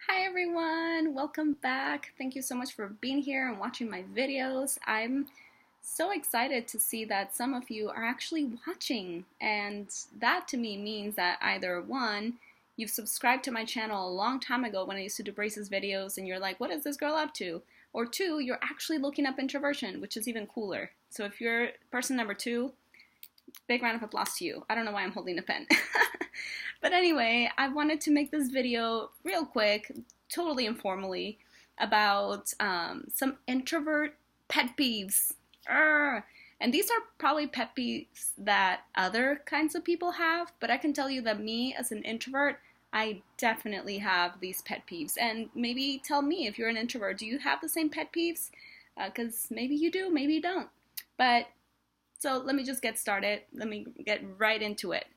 Hi everyone, welcome back. Thank you so much for being here and watching my videos. I'm so excited to see that some of you are actually watching, and that to me means that either one, you've subscribed to my channel a long time ago when I used to do braces videos and you're like, what is this girl up to? Or two, you're actually looking up introversion, which is even cooler. So if you're person number two, big round of applause to you. I don't know why I'm holding a pen. But anyway, I wanted to make this video real quick, totally informally, about some introvert pet peeves. Urgh. And these are probably pet peeves that other kinds of people have, but I can tell you that me as an introvert, I definitely have these pet peeves. And maybe tell me if you're an introvert, do you have the same pet peeves? Because maybe you do, maybe you don't. But so let me just get started. Let me get right into it.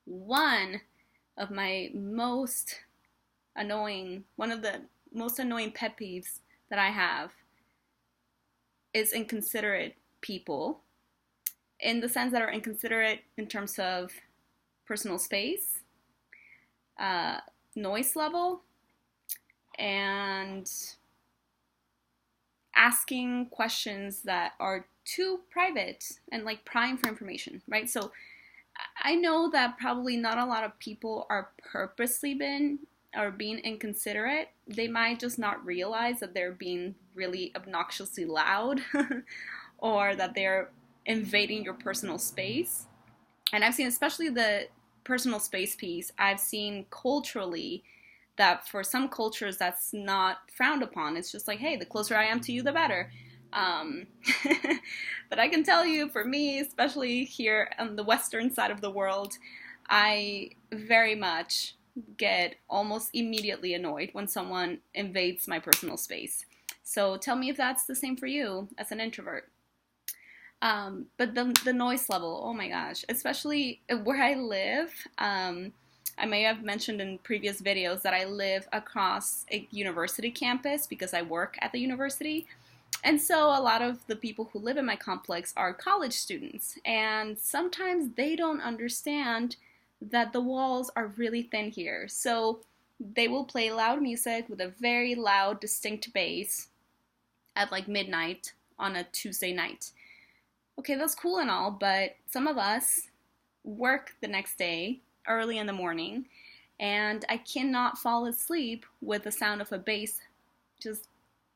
One of my most one of the most annoying pet peeves that I have is inconsiderate people, in the sense that are inconsiderate in terms of personal space, noise level, and asking questions that are too private and like prying for information, right? So I know that probably not a lot of people are purposely being inconsiderate. They might just not realize that they're being really obnoxiously loud or that they're invading your personal space. And I've seen, especially the personal space piece, I've seen culturally that for some cultures that's not frowned upon. It's just like, hey, the closer I am to you, the better. Um, but I can tell you, for me, especially here on the western side of the world, I very much get almost immediately annoyed when someone invades my personal space. So tell me if that's the same for you as an introvert. But the noise level, oh my gosh, especially where I live. I may have mentioned in previous videos that I live across a university campus because I work at the university. And so a lot of the people who live in my complex are college students, and sometimes they don't understand that the walls are really thin here. So they will play loud music with a very loud, distinct bass at like midnight on a Tuesday night. Okay, that's cool and all, but some of us work the next day early in the morning, and I cannot fall asleep with the sound of a bass just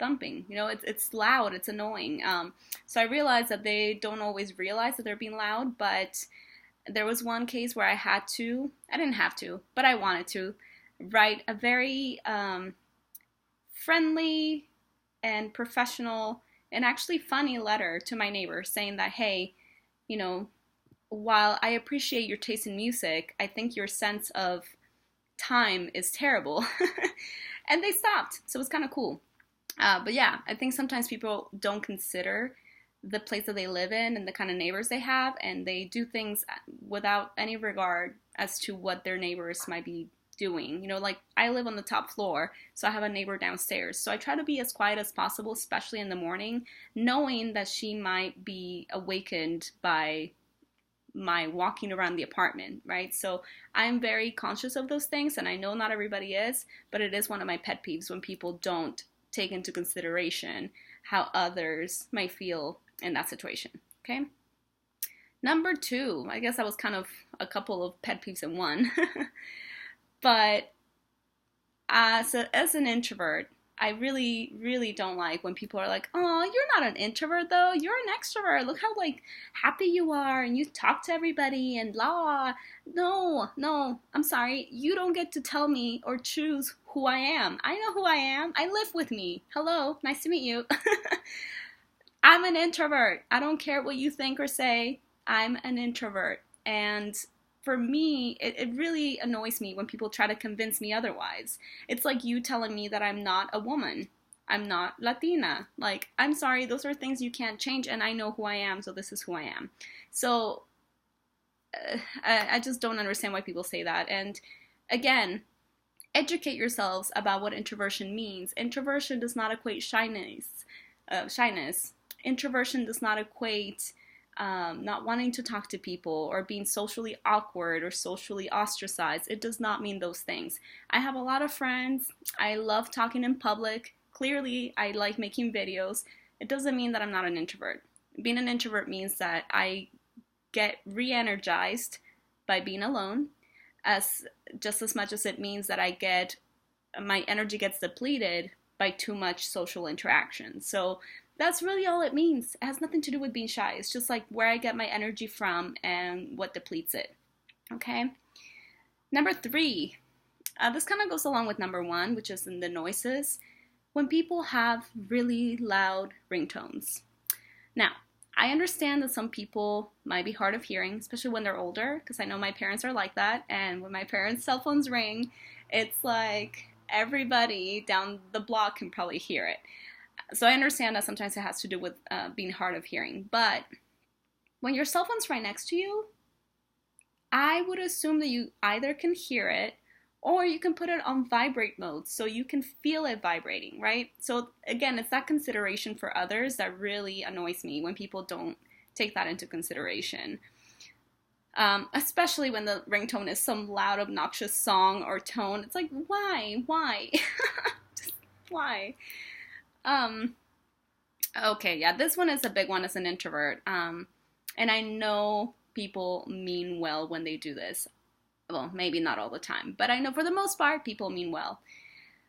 thumping. You know, it's loud, it's annoying. So I realized that they don't always realize that they're being loud, but there was one case where I didn't have to, but I wanted to write a very friendly and professional and actually funny letter to my neighbor saying that, hey, you know, while I appreciate your taste in music, I think your sense of time is terrible. And they stopped, so it was kind of cool. But yeah, I think sometimes people don't consider the place that they live in and the kind of neighbors they have, and they do things without any regard as to what their neighbors might be doing. You know, like I live on the top floor, so I have a neighbor downstairs. So I try to be as quiet as possible, especially in the morning, knowing that she might be awakened by my walking around the apartment, right? So I'm very conscious of those things, and I know not everybody is, but it is one of my pet peeves when people don't take into consideration how others might feel in that situation, okay? Number two, I guess that was kind of a couple of pet peeves in one. But as an introvert, I really, really don't like when people are like, oh, you're not an introvert though, you're an extrovert. Look how like happy you are and you talk to everybody and blah. No, I'm sorry. You don't get to tell me or choose who I am. I know who I am. I live with me. Hello, nice to meet you. I'm an introvert. I don't care what you think or say. I'm an introvert. And for me, it really annoys me when people try to convince me otherwise. It's like you telling me that I'm not a woman. I'm not Latina. Like, I'm sorry, those are things you can't change, and I know who I am, so this is who I am. So, I just don't understand why people say that. And again, educate yourselves about what introversion means. Introversion does not equate shyness. Introversion does not equate not wanting to talk to people, or being socially awkward or socially ostracized. It does not mean those things. I have a lot of friends. I love talking in public. Clearly, I like making videos. It doesn't mean that I'm not an introvert. Being an introvert means that I get re-energized by being alone, as just as much as it means that my energy gets depleted by too much social interaction. So that's really all it means. It has nothing to do with being shy. It's just like where I get my energy from and what depletes it. Okay? Number 3. This kind of goes along with number 1, which is in the noises. When people have really loud ringtones. Now, I understand that some people might be hard of hearing, especially when they're older, because I know my parents are like that. And when my parents' cell phones ring, it's like everybody down the block can probably hear it. So I understand that sometimes it has to do with being hard of hearing. But when your cell phone's right next to you, I would assume that you either can hear it or you can put it on vibrate mode so you can feel it vibrating, right? So again, it's that consideration for others that really annoys me when people don't take that into consideration. Especially when the ringtone is some loud, obnoxious song or tone. It's like, why? Just why? Okay, yeah, this one is a big one as an introvert. And I know people mean well when they do this. Well, maybe not all the time, but I know for the most part, people mean well.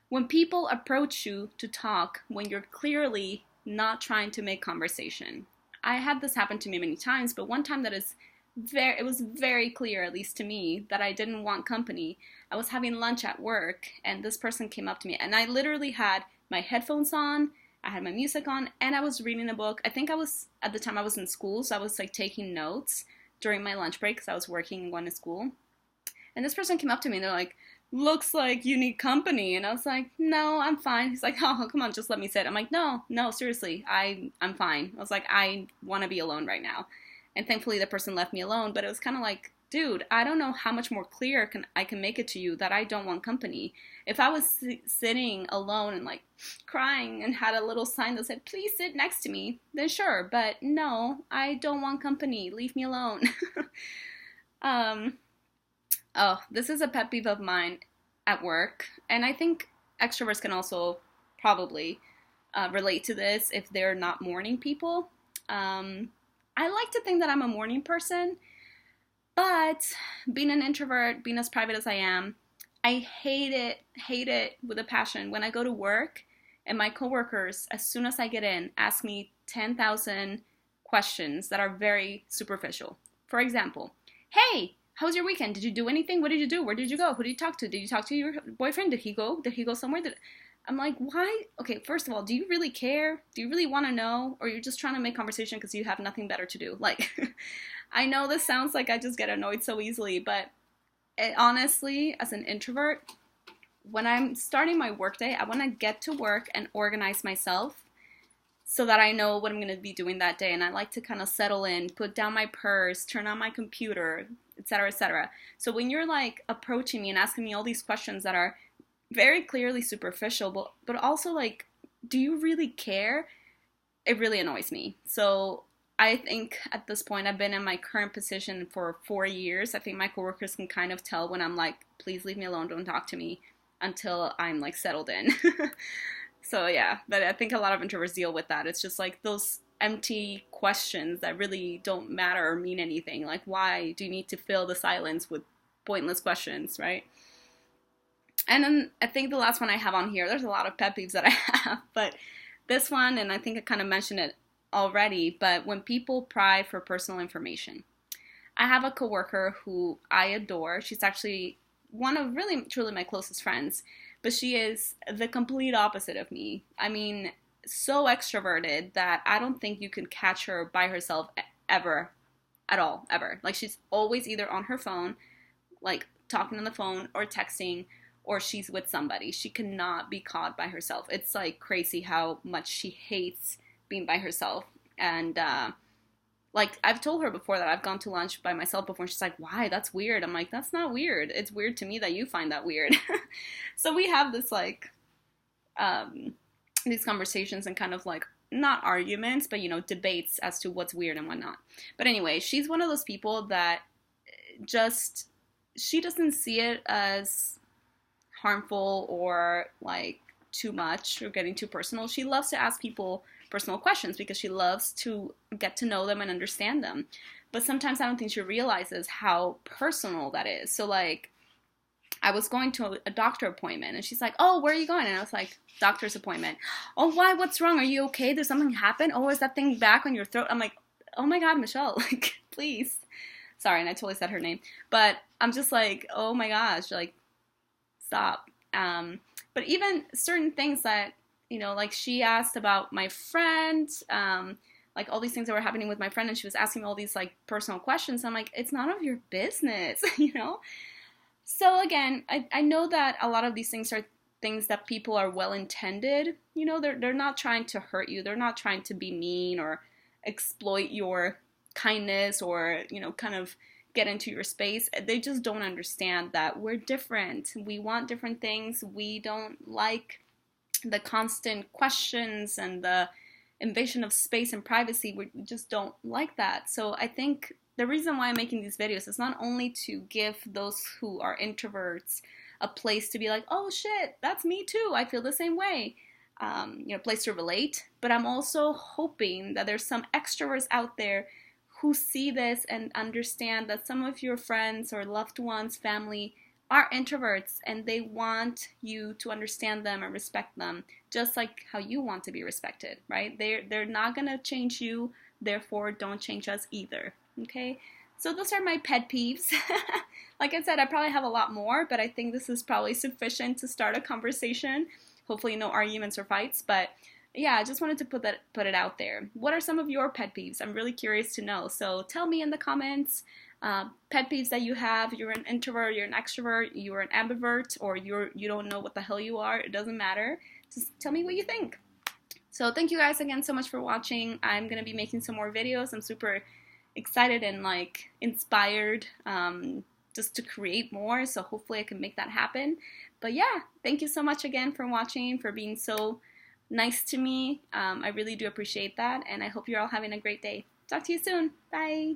When people approach you to talk when you're clearly not trying to make conversation. I had this happen to me many times, but one time it was very clear, at least to me, that I didn't want company. I was having lunch at work, and this person came up to me, and I literally had my headphones on, I had my music on, and I was reading a book. I think at the time I was in school, so I was like taking notes during my lunch break because I was working and going to school. And this person came up to me and they're like, looks like you need company. And I was like, no, I'm fine. He's like, oh, come on, just let me sit. I'm like, no, seriously, I'm fine. I was like, I want to be alone right now. And thankfully the person left me alone, but it was kind of like, dude, I don't know how much more clear I can make it to you that I don't want company. If I was sitting alone and like crying and had a little sign that said, please sit next to me, then sure. But no, I don't want company. Leave me alone. Oh, this is a pet peeve of mine at work, and I think extroverts can also probably relate to this if they're not morning people. I like to think that I'm a morning person, but being an introvert, being as private as I am, I hate it with a passion when I go to work and my coworkers, as soon as I get in, ask me 10,000 questions that are very superficial. For example, hey, how was your weekend? Did you do anything? What did you do? Where did you go? Who did you talk to? Did you talk to your boyfriend? Did he go somewhere? I'm like, why? Okay, first of all, do you really care? Do you really want to know? Or you're just trying to make conversation because you have nothing better to do? Like, I know this sounds like I just get annoyed so easily, but honestly, as an introvert, when I'm starting my workday, I want to get to work and organize myself so that I know what I'm going to be doing that day. And I like to kind of settle in, put down my purse, turn on my computer, etc., etc. So when you're like approaching me and asking me all these questions that are very clearly superficial, but also like, do you really care? It really annoys me. So I think at this point, I've been in my current position for 4 years. I think my coworkers can kind of tell when I'm like, please leave me alone, don't talk to me until I'm like settled in. So yeah, but I think a lot of introverts deal with that. It's just like those empty questions that really don't matter or mean anything. Like, why do you need to fill the silence with pointless questions, right? And then I think the last one I have on here, there's a lot of pet peeves that I have, but this one, and I think I kind of mentioned it already, but when people pry for personal information. I have a coworker who I adore. She's actually one of really, truly my closest friends, but she is the complete opposite of me. I mean, so extroverted that I don't think you can catch her by herself ever, at all, ever. Like, she's always either on her phone, like talking on the phone or texting, or she's with somebody. She cannot be caught by herself. It's like crazy how much she hates being by herself. And like, I've told her before that I've gone to lunch by myself before, and she's like, why? That's weird. I'm like, that's not weird. It's weird to me that you find that weird. So we have this like these conversations and kind of like not arguments, but debates as to what's weird and whatnot. But anyway, she's one of those people that just, she doesn't see it as harmful or like too much or getting too personal. She loves to ask people personal questions because she loves to get to know them and understand them. But sometimes I don't think she realizes how personal that is. So like, I was going to a doctor appointment and she's like, oh, where are you going? And I was like, doctor's appointment. Oh, why? What's wrong? Are you okay? Did something happen? Oh, is that thing back on your throat? I'm like, oh my God, Michelle, like, please. Sorry, and I totally said her name. But I'm just like, oh my gosh, like, stop. But even certain things that, like she asked about my friend, like all these things that were happening with my friend, and she was asking me all these like personal questions. I'm like, it's none of your business, So again, I know that a lot of these things are things that people are well-intended. They're not trying to hurt you. They're not trying to be mean or exploit your kindness or, kind of get into your space. They just don't understand that we're different. We want different things. We don't like the constant questions and the invasion of space and privacy. We just don't like that. So I think the reason why I'm making these videos is not only to give those who are introverts a place to be like, oh shit, that's me too, I feel the same way, a place to relate, but I'm also hoping that there's some extroverts out there who see this and understand that some of your friends or loved ones, family, are introverts and they want you to understand them and respect them just like how you want to be respected, right? They're not gonna change you, therefore don't change us either. Okay, so those are my pet peeves. Like I said, I probably have a lot more, but I think this is probably sufficient to start a conversation. Hopefully no arguments or fights, but yeah, I just wanted to put it out there. What are some of your pet peeves? I'm really curious to know. So tell me in the comments, pet peeves that you have. You're an introvert, you're an extrovert, you're an ambivert, or you don't know what the hell you are. It doesn't matter. Just tell me what you think. So thank you guys again so much for watching. I'm gonna be making some more videos. I'm super excited and like inspired just to create more, so hopefully I can make that happen. But yeah, thank you so much again for watching, for being so nice to me. I really do appreciate that, and I hope you're all having a great day. Talk to you soon. Bye.